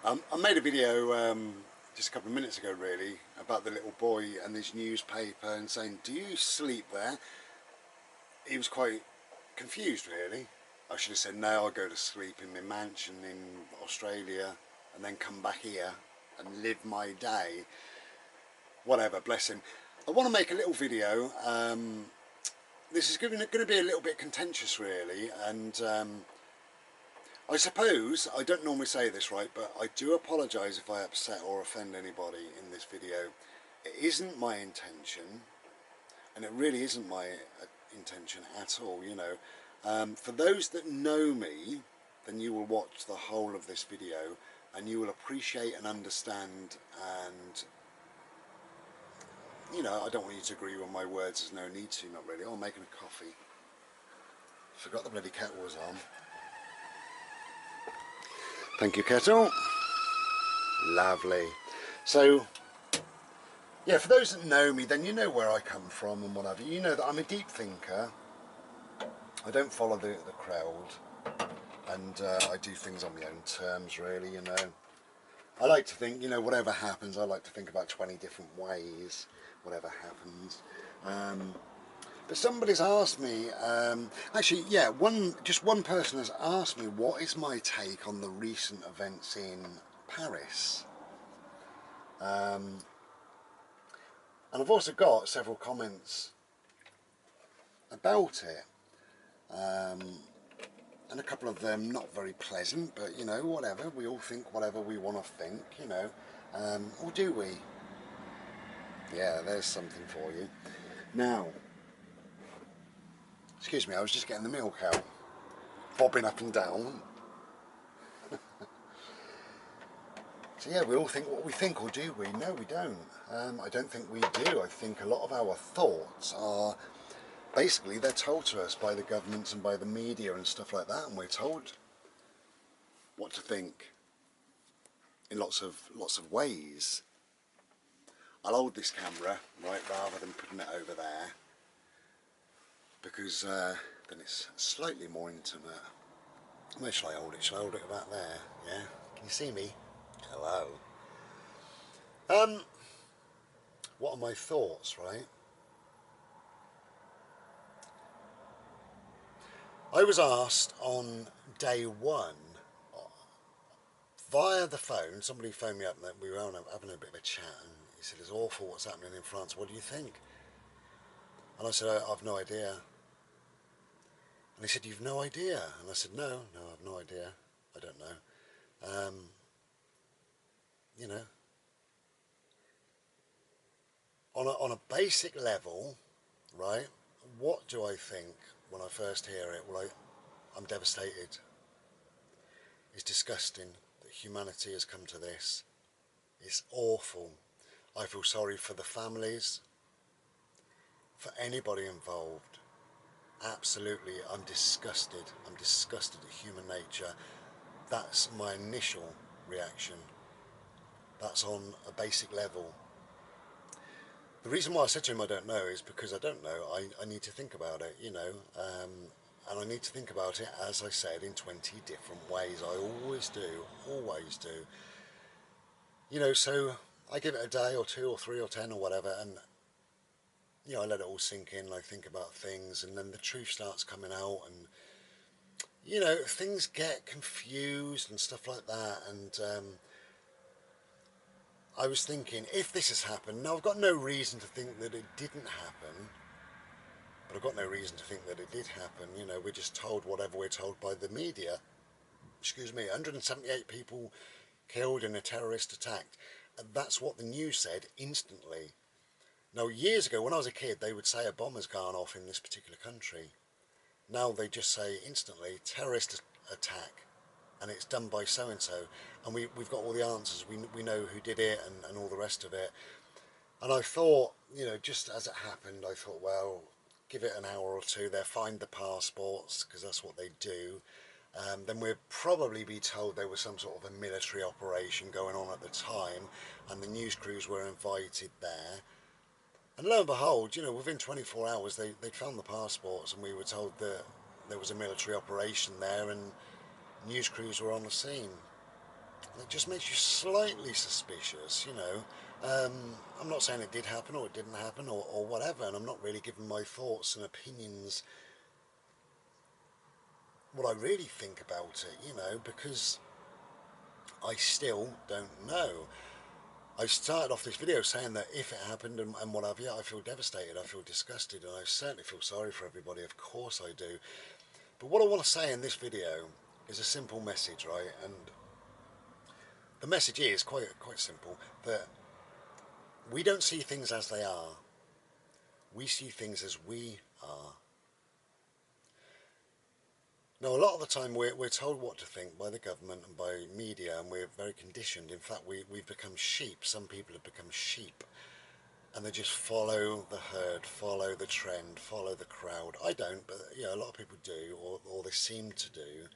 I made a video just a couple of minutes ago really about the little boy and his newspaper and saying, do you sleep there? He was quite confused really. I should have said no, I go to sleep in my mansion in Australia and then come back here and live my day. Whatever, bless him. I want to make a little video. This is going to be a little bit contentious really, and I suppose, I don't normally say this, right, but I do apologise if I upset or offend anybody in this video. It isn't my intention, and it really isn't my intention at all, you know. For those that know me, then you will watch the whole of this video and you will appreciate and understand, and, you know, I don't want you to agree with my words, there's no need to, not really. Oh, I'm making a coffee. Forgot the bloody kettle was on. Thank you, kettle. Lovely. So, yeah, for those that know me, then you know where I come from and whatever. You know that I'm a deep thinker. I don't follow the crowd, and I do things on my own terms, really, you know. I like to think, you know, whatever happens, I like to think about 20 different ways, whatever happens. But somebody's asked me, actually, yeah, just one person has asked me, what is my take on the recent events in Paris? And I've also got several comments about it, and a couple of them not very pleasant, but, you know, whatever, we all think whatever we want to think, you know, or do we? Yeah, there's something for you. Now, excuse me, I was just getting the milk out, bobbing up and down. So yeah, we all think what we think, or do we? No, we don't. I don't think we do. I think a lot of our thoughts are, basically, they're told to us by the governments and by the media and stuff like that, and we're told what to think in lots of ways. I'll hold this camera, right, rather than putting it over there, because then it's slightly more intimate. Where shall I hold it? Shall I hold it about there? Yeah? Can you see me? Hello. What are my thoughts, right? I was asked on day one, via the phone, somebody phoned me up and we were having a bit of a chat, and he said, it's awful what's happening in France, what do you think? And I said, I've no idea. And he said, you've no idea? And I said, no, I've no idea. I don't know. You know, on a basic level, right, what do I think when I first hear it? Well, I'm devastated. It's disgusting that humanity has come to this. It's awful. I feel sorry for the families, for anybody involved. Absolutely, I'm disgusted. I'm disgusted at human nature. That's my initial reaction. That's on a basic level. The reason why I said to him I don't know is because I don't know. I need to think about it, you know, and I need to think about it, as I said, in 20 different ways. I always do, you know. So I give it a day or 2 or 3 or 10 or whatever, and, you know, I let it all sink in. I think about things, and then the truth starts coming out, and, you know, things get confused and stuff like that. And I was thinking, if this has happened, now I've got no reason to think that it didn't happen, but I've got no reason to think that it did happen. You know, we're just told whatever we're told by the media. Excuse me, 178 people killed in a terrorist attack. And that's what the news said instantly. Now, years ago, when I was a kid, they would say a bomb has gone off in this particular country. Now they just say instantly, terrorist attack, and it's done by so-and-so, and we've got all the answers. We know who did it and all the rest of it. And I thought, you know, just as it happened, I thought, well, give it an hour or two, they'll find the passports, because that's what they do. Then we'll probably be told there was some sort of a military operation going on at the time, and the news crews were invited there. And lo and behold, you know, within 24 hours they'd found the passports, and we were told that there was a military operation there and news crews were on the scene. It just makes you slightly suspicious, you know. I'm not saying it did happen or it didn't happen or whatever, and I'm not really giving my thoughts and opinions what I really think about it, you know, because I still don't know. I started off this video saying that if it happened and what have you, I feel devastated, I feel disgusted, and I certainly feel sorry for everybody, of course I do. But what I want to say in this video is a simple message, right? And the message is quite simple, that we don't see things as they are. We see things as we are. Now, a lot of the time we're told what to think by the government and by media, and we're very conditioned. In fact, we've become sheep. Some people have become sheep, and they just follow the herd, follow the trend, follow the crowd. I don't, but you know, a lot of people do, or they seem to do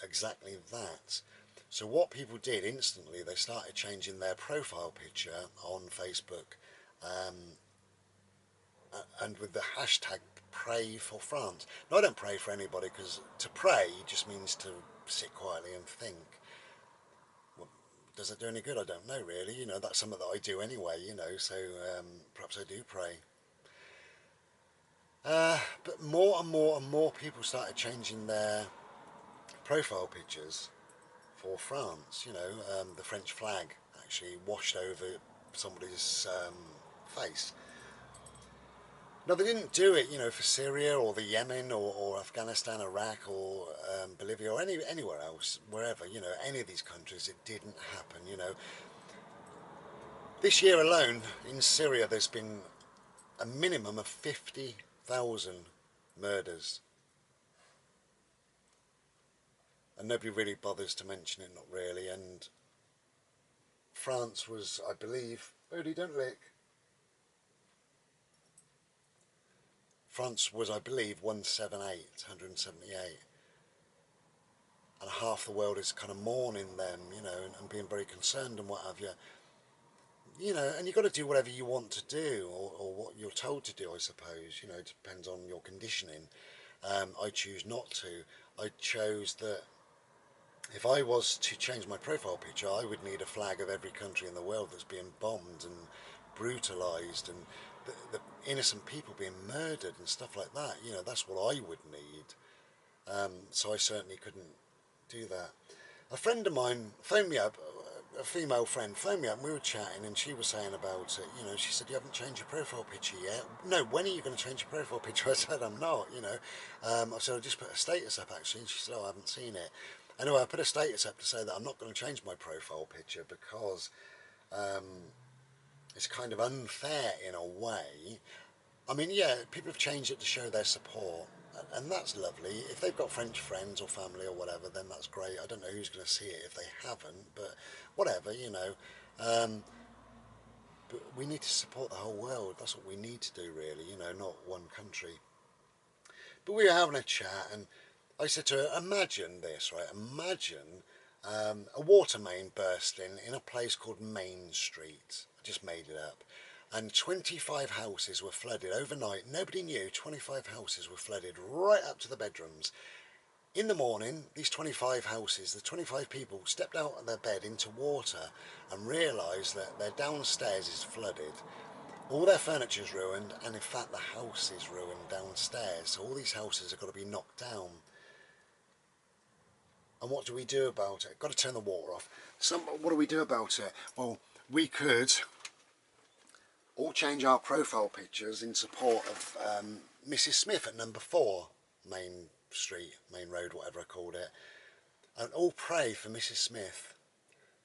exactly that. So what people did instantly, they started changing their profile picture on Facebook, um, and with the hashtag pray for France. Now, I don't pray for anybody, because to pray just means to sit quietly and think. Well, does it do any good? I don't know really. You know, that's something that I do anyway, you know, so perhaps I do pray. But more and more and more people started changing their profile pictures for France. You know, the French flag actually washed over somebody's face. No, they didn't do it, you know, for Syria or the Yemen or Afghanistan, Iraq or Bolivia or anywhere else, wherever, you know, any of these countries. It didn't happen, you know. This year alone in Syria, there's been a minimum of 50,000 murders, and nobody really bothers to mention it, not really. And France was, I believe, Bodie, don't lick. France was, I believe, 178, and half the world is kind of mourning them, you know, and being very concerned and what have you. You know, and you've got to do whatever you want to do, or what you're told to do, I suppose. You know, it depends on your conditioning. I choose not to. I chose that if I was to change my profile picture, I would need a flag of every country in the world that's being bombed and brutalised, and the innocent people being murdered and stuff like that. You know, that's what I would need. So I certainly couldn't do that. A friend of mine phoned me up, a female friend phoned me up, and we were chatting, and she was saying about it. You know, she said, "You haven't changed your profile picture yet." No, when are you going to change your profile picture? I said, "I'm not." You know, I said, "I just put a status up actually," and she said, "Oh, I haven't seen it." Anyway, I put a status up to say that I'm not going to change my profile picture because it's kind of unfair in a way. I mean, yeah, people have changed it to show their support, and that's lovely. If they've got French friends or family or whatever, then that's great. I don't know who's going to see it if they haven't, but whatever, you know. Um, but we need to support the whole world. That's what we need to do, really, you know, not one country. But we were having a chat, and I said to her, imagine this, right? Imagine a water main bursting in a place called Main Street. I just made it up. And 25 houses were flooded overnight. Nobody knew 25 houses were flooded right up to the bedrooms. In the morning, these 25 houses, the 25 people stepped out of their bed into water and realised that their downstairs is flooded. All their furniture is ruined, and in fact the house is ruined downstairs. So all these houses have got to be knocked down. And what do we do about it? Got to turn the water off. So what do we do about it? Well, we could all change our profile pictures in support of Mrs. Smith at number 4 Main Street, Main Road, whatever I called it, and all pray for Mrs. Smith.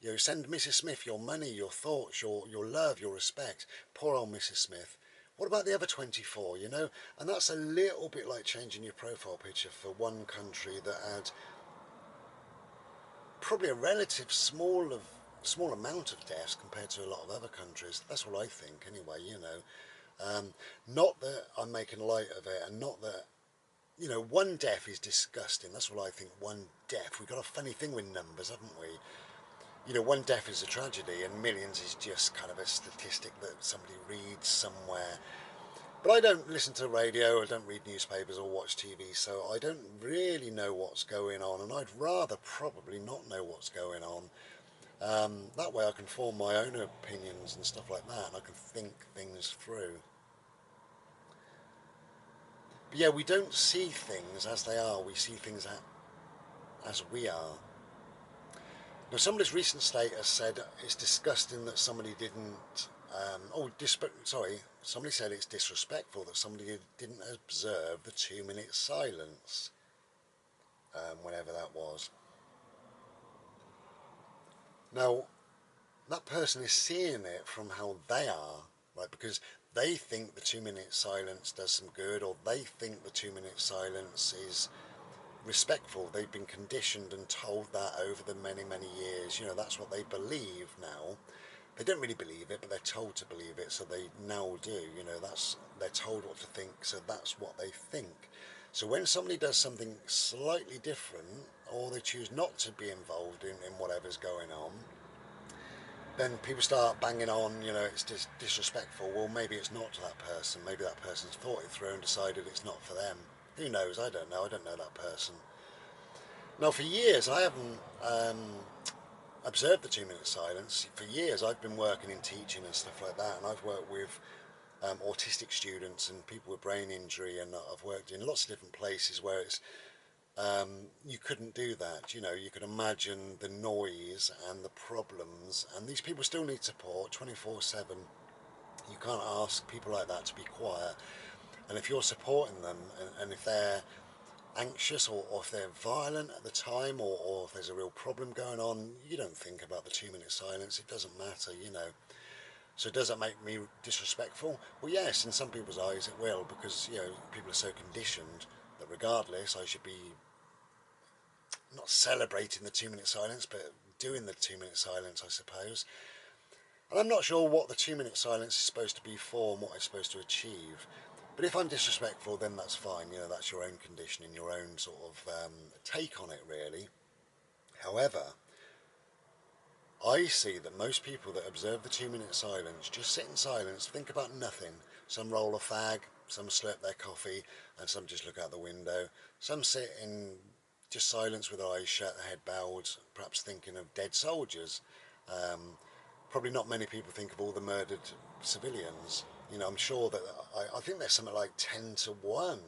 You know, send Mrs. Smith your money, your thoughts, your love, your respect. Poor old Mrs. Smith. What about the other 24, you know? And that's a little bit like changing your profile picture for one country that had probably a relative small amount of deaths compared to a lot of other countries. That's what I think anyway, you know. Not that I'm making light of it, and not that, you know, one death is disgusting. That's what I think, one death. We've got a funny thing with numbers, haven't we? You know, one death is a tragedy and millions is just kind of a statistic that somebody reads somewhere. But I don't listen to the radio, I don't read newspapers or watch TV, so I don't really know what's going on, and I'd rather probably not know what's going on. That way I can form my own opinions and stuff like that, and I can think things through. But yeah, we don't see things as they are, we see things as we are. Now, somebody's recent status said it's disgusting that somebody didn't. Sorry, somebody said it's disrespectful that somebody didn't observe the 2 minute silence, whenever that was. Now, that person is seeing it from how they are, right? Because they think the 2 minute silence does some good, or they think the 2 minute silence is respectful. They've been conditioned and told that over the many, many years. You know, that's what they believe now. They don't really believe it, but they're told to believe it, so they now do. You know, they're told what to think, so that's what they think. So when somebody does something slightly different, or they choose not to be involved in whatever's going on, then people start banging on, you know, it's disrespectful. Well, maybe it's not to that person. Maybe that person's thought it through and decided it's not for them. Who knows? I don't know. I don't know that person. Now, for years, I haven't observed the 2 minute silence. For years, I've been working in teaching and stuff like that, and I've worked with autistic students and people with brain injury, and I've worked in lots of different places where it's you couldn't do that. You know, you could imagine the noise and the problems, and these people still need support 24/7. You can't ask people like that to be quiet. And if you're supporting them, and if they're anxious, or if they're violent at the time, or if there's a real problem going on, you don't think about the 2 minute silence. It doesn't matter, you know. So does that make me disrespectful? Well, yes, in some people's eyes it will, because, you know, people are so conditioned that regardless I should be not celebrating the 2 minute silence, but doing the 2 minute silence, I suppose. And I'm not sure what the 2 minute silence is supposed to be for and what it's supposed to achieve. But if I'm disrespectful, then that's fine. You know, that's your own conditioning, your own sort of take on it, really. However, I see that most people that observe the 2 minute silence just sit in silence, think about nothing. Some roll a fag, some slurp their coffee, and some just look out the window. Some sit in just silence with their eyes shut, their head bowed, perhaps thinking of dead soldiers. Probably not many people think of all the murdered civilians. You know, I'm sure that I think there's something like 10 to 1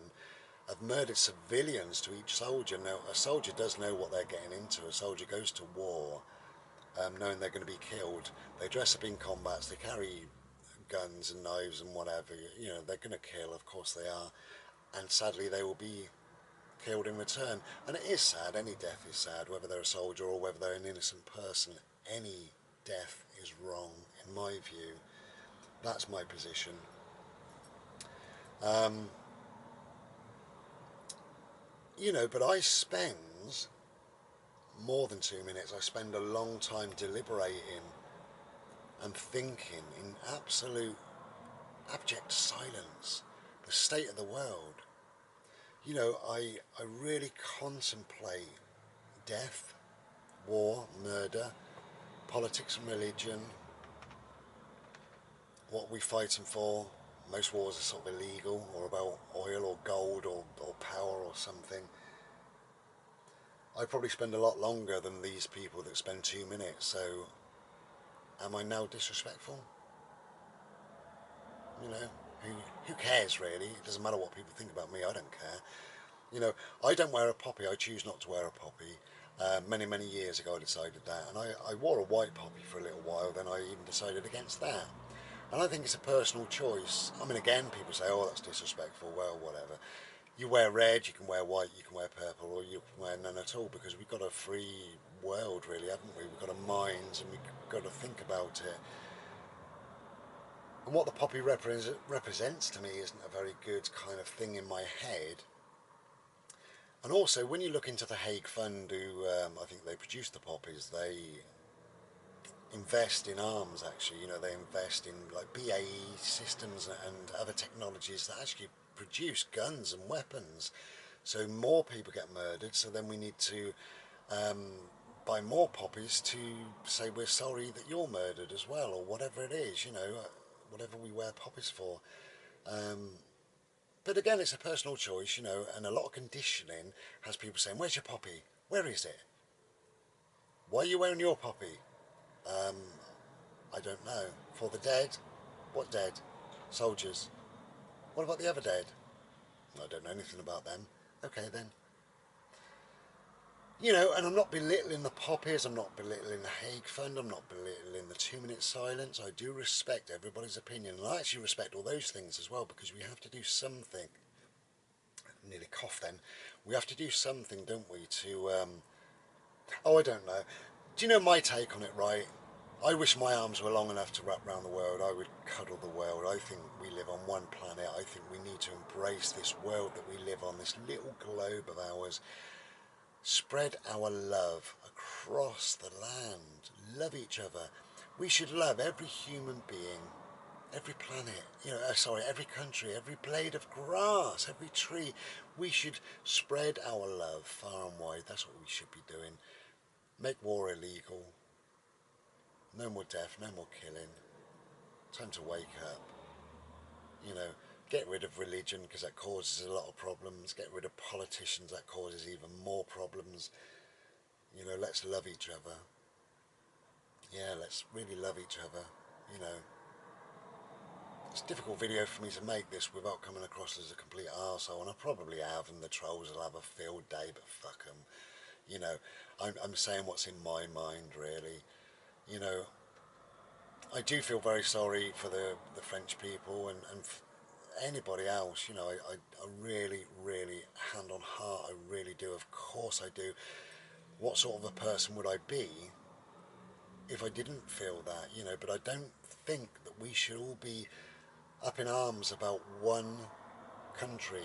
of murdered civilians to each soldier. Now, a soldier does know what they're getting into. A soldier goes to war knowing they're going to be killed. They dress up in combats, they carry guns and knives and whatever. You know, they're going to kill, of course they are. And sadly, they will be killed in return. And it is sad, any death is sad, whether they're a soldier or whether they're an innocent person. Any death is wrong, in my view. That's my position. Um, you know, but I spend more than 2 minutes. I spend a long time deliberating and thinking in absolute abject silence, the state of the world. You know, I really contemplate death, war, murder, politics and religion, what we're fighting for. Most wars are sort of illegal, or about oil or gold, or power or something. I probably spend a lot longer than these people that spend 2 minutes, so am I now disrespectful? You know, who cares really? It doesn't matter what people think about me, I don't care. You know, I don't wear a poppy, I choose not to wear a poppy. Many years ago I decided that, and I wore a white poppy for a little while, then I even decided against that. And I think it's a personal choice. I mean, again, people say, oh, that's disrespectful, well, whatever. You wear red, you can wear white, you can wear purple, or you can wear none at all, because we've got a free world, really, haven't we? We've got a mind, and we've got to think about it. And what the poppy represents to me isn't a very good kind of thing in my head. And also, when you look into the Hague Fund, who I think they produce the poppies, they invest in arms, actually. You know, they invest in like BAE systems and other technologies that actually produce guns and weapons. So more people get murdered, so then we need to buy more poppies to say we're sorry that you're murdered as well, or whatever it is, you know, whatever we wear poppies for. But again, it's a personal choice, you know, and a lot of conditioning has people saying, where's your poppy? Where is it? Why are you wearing your poppy? I don't know. For the dead? What dead? Soldiers. What about the other dead? I don't know anything about them. Okay then. You know, and I'm not belittling the poppies, I'm not belittling the Hague Fund, I'm not belittling the 2 minute silence. I do respect everybody's opinion, and I actually respect all those things as well, because we have to do something. I nearly coughed then. We have to do something, don't we, to, oh, I don't know. Do you know my take on it, right? I wish my arms were long enough to wrap around the world. I would cuddle the world. I think we live on one planet. I think we need to embrace this world that we live on, this little globe of ours. Spread our love across the land. Love each other. We should love every human being, every planet, you know, sorry, every country, every blade of grass, every tree. We should spread our love far and wide. That's what we should be doing. Make war illegal. No more death, no more killing. Time to wake up. You know, get rid of religion, because that causes a lot of problems. Get rid of politicians, that causes even more problems. You know, let's love each other. Yeah, let's really love each other. You know, it's a difficult video for me to make this without coming across as a complete arsehole, and I probably have, and the trolls will have a field day, but fuck them. You know, I'm saying what's in my mind, really. You know, I do feel very sorry for the French people, and anybody else. You know, I really, really, hand on heart, I really do. Of course I do. What sort of a person would I be if I didn't feel that, you know? But I don't think that we should all be up in arms about one country,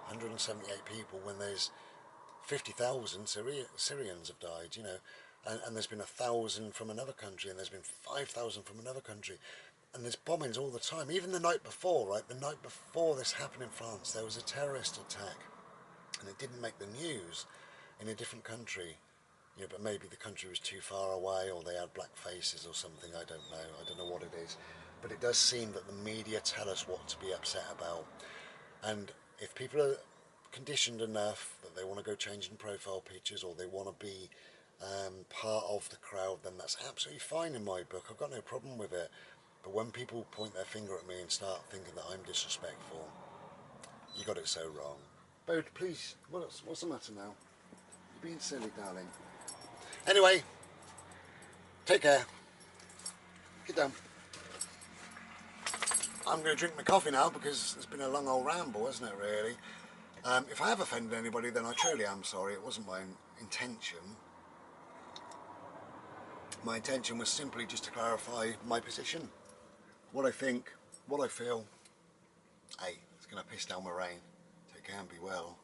178 people, when there's 50,000 Syrians have died, you know, and there's been 1,000 from another country, and there's been 5,000 from another country, and there's bombings all the time. Even the night before, right, the night before this happened in France, there was a terrorist attack, and it didn't make the news in a different country. You know, but maybe the country was too far away, or they had black faces or something. I don't know. I don't know what it is. But it does seem that the media tell us what to be upset about. And if people are conditioned enough that they want to go changing profile pictures, or they want to be part of the crowd, then that's absolutely fine in my book. I've got no problem with it. But when people point their finger at me and start thinking that I'm disrespectful, you got it so wrong. Bode, please, what's the matter now? You're being silly, darling. Anyway, take care. Get down. I'm going to drink my coffee now, because it's been a long old ramble, hasn't it, really? If I have offended anybody, then I truly am sorry. It wasn't my intention. My intention was simply just to clarify my position. What I think, what I feel. Hey, it's going to piss down my rain. Take care and be well.